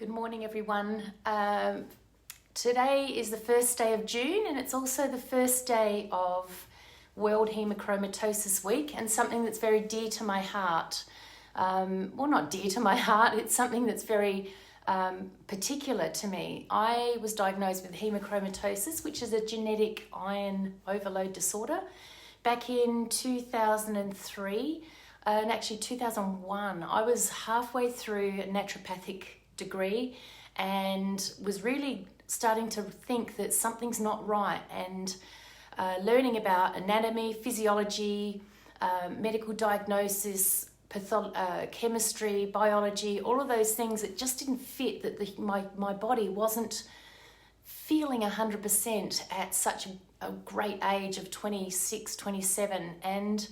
Good morning, everyone. Today is the first day of June, and it's also the first day of World Haemochromatosis Week, and something that's very dear to my heart. Well, not dear to my heart, it's something that's very particular to me. I was diagnosed with haemochromatosis, which is a genetic iron overload disorder, back in 2003. And actually 2001, I was halfway through a naturopathic degree and was really starting to think that something's not right, and learning about anatomy, physiology, medical diagnosis, chemistry, biology, all of those things that just didn't fit, that my body wasn't feeling 100% at such a great age of 26, 27. And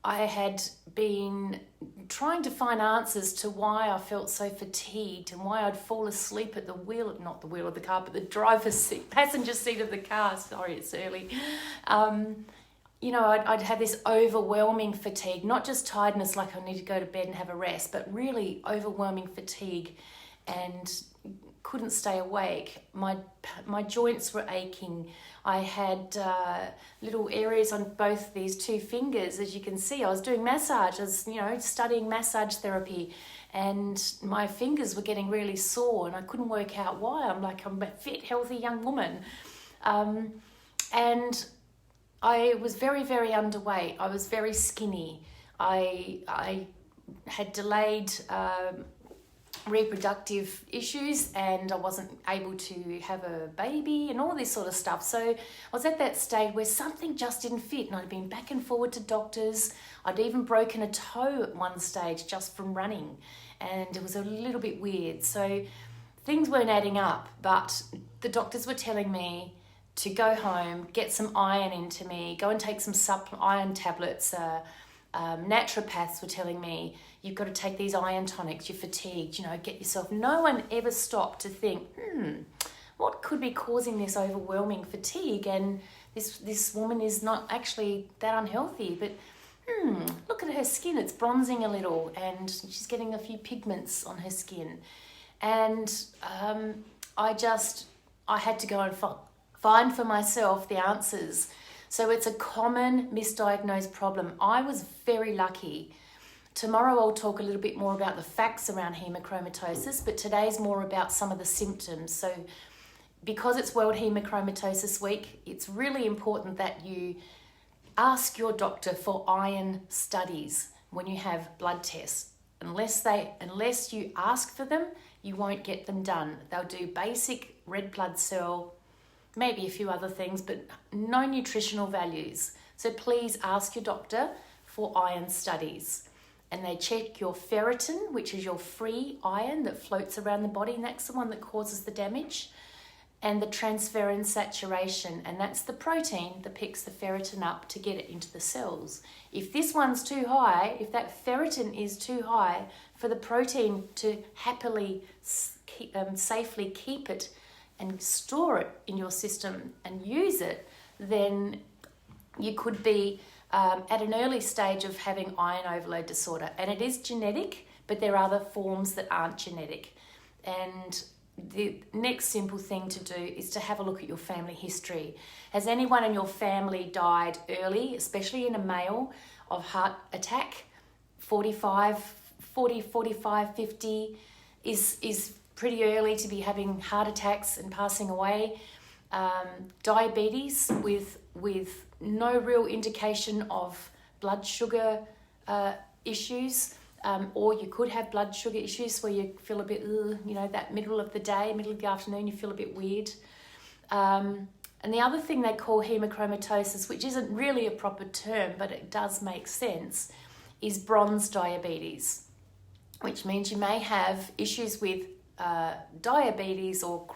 I had been trying to find answers to why I felt so fatigued and why I'd fall asleep at the wheel, not the wheel of the car, but the driver's seat, passenger seat of the car. Sorry, it's early. I'd have this overwhelming fatigue, not just tiredness like I need to go to bed and have a rest, but really overwhelming fatigue, and couldn't stay awake. My joints were aching. I had little areas on both these two fingers. As you can see, I was doing massage. I was, studying massage therapy, and my fingers were getting really sore, and I couldn't work out why. I'm a fit, healthy young woman. And I was very, very underweight. I was very skinny. I had delayed reproductive issues, and I wasn't able to have a baby and all this sort of stuff. So I was at that stage where something just didn't fit, and I'd been back and forward to doctors. I'd even broken a toe at one stage just from running, and it was a little bit weird. So things weren't adding up, but the doctors were telling me to go home, get some iron into me, go and take some iron tablets. Naturopaths were telling me, you've got to take these iron tonics, you're fatigued, get yourself. No one ever stopped to think, what could be causing this overwhelming fatigue? And this woman is not actually that unhealthy, but look at her skin, it's bronzing a little, and she's getting a few pigments on her skin. And I had to go and find for myself the answers. So it's a common misdiagnosed problem. I was very lucky. Tomorrow I'll talk a little bit more about the facts around haemochromatosis, but today's more about some of the symptoms. So because it's World Haemochromatosis Week, it's really important that you ask your doctor for iron studies when you have blood tests. Unless you ask for them, you won't get them done. They'll do basic red blood cell, maybe a few other things, but no nutritional values. So please ask your doctor for iron studies. And they check your ferritin, which is your free iron that floats around the body, and that's the one that causes the damage, and the transferrin saturation, and that's the protein that picks the ferritin up to get it into the cells. If this one's too high, if that ferritin is too high for the protein to happily, safely keep it and store it in your system and use it, then you could be at an early stage of having iron overload disorder. And it is genetic, but there are other forms that aren't genetic. And the next simple thing to do is to have a look at your family history. Has anyone in your family died early, especially in a male, of heart attack? 40, 45, 50 is pretty early to be having heart attacks and passing away. Diabetes with no real indication of blood sugar issues, or you could have blood sugar issues where you feel a bit, that middle of the afternoon, you feel a bit weird. And the other thing they call haemochromatosis, which isn't really a proper term, but it does make sense, is bronze diabetes, which means you may have issues with diabetes or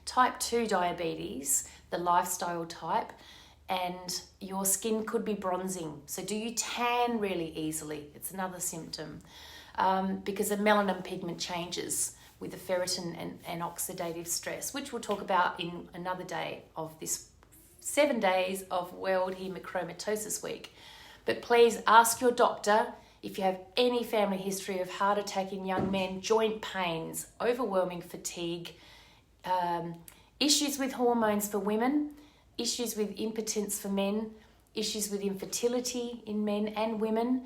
type 2 diabetes, the lifestyle type, and your skin could be bronzing. So do you tan really easily? It's another symptom, because the melanin pigment changes with the ferritin and oxidative stress, which we'll talk about in another day of this 7 days of World Haemochromatosis Week. But please ask your doctor If you have any family history of heart attack in young men, joint pains, overwhelming fatigue, issues with hormones for women, issues with impotence for men, issues with infertility in men and women,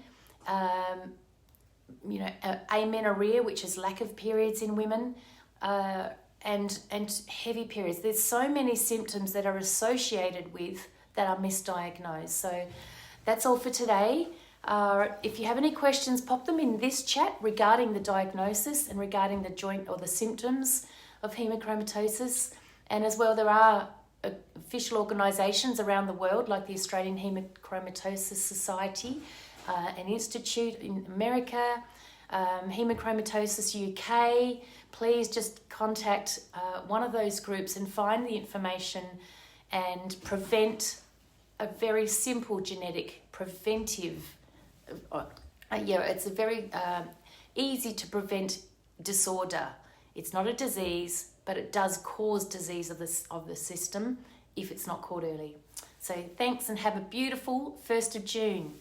amenorrhea, which is lack of periods in women, and heavy periods. There's so many symptoms that are associated with that are misdiagnosed. So that's all for today. If you have any questions, pop them in this chat regarding the diagnosis and regarding the joint or the symptoms of hemochromatosis. And as well, there are official organisations around the world like the Australian Haemochromatosis Society, an institute in America, Haemochromatosis UK. Please just contact one of those groups and find the information and prevent a very simple genetic preventive. It's a very easy to prevent disorder. It's not a disease, but it does cause disease of the system if it's not caught early. So thanks and have a beautiful 1st of June.